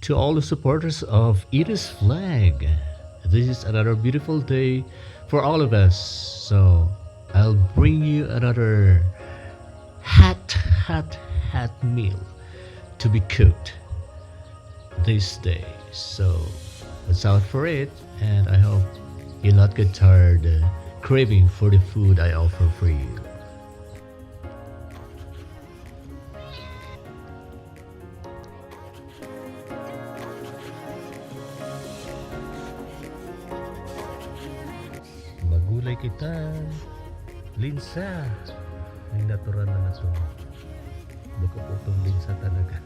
to all the supporters of Edith's Flag. This is another beautiful day for all of us. So I'll bring you another hot, hot, hot meal to be cooked this day. So let's out for it, and I hope you'll not get tired craving for the food I offer for you. Magulay kita, linsa. May natural na to. Baka po itong linsa talaga.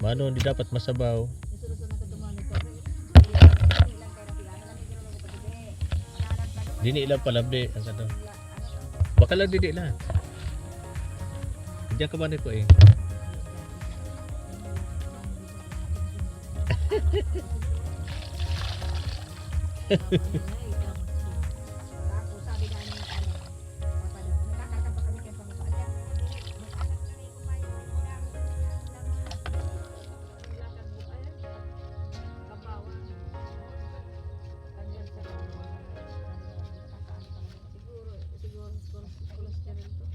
Mano, hindi dapat masabaw. Dini lang palabdi ang ano. Baka lang didi lang. Diyan ka ba ni ko eh. Tapos sabi nga niya, nakakatapa kami kayo sa mukha niya. Mag-anak na rin kumain ng lakad mo kayo. Kabawan. Kanyan sa siguro cholesterol to.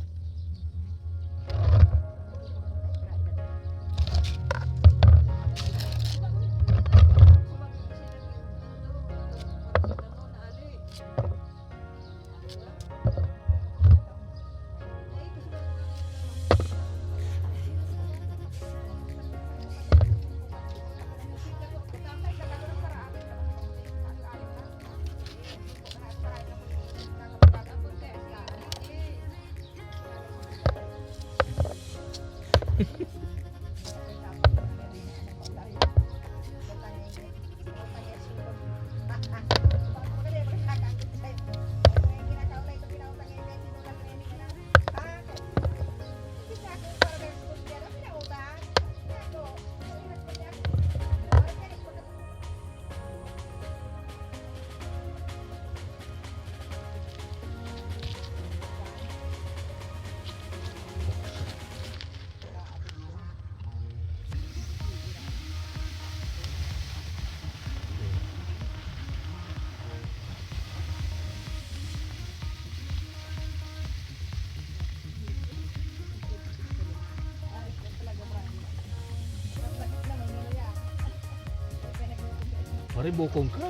Pare bokong ka.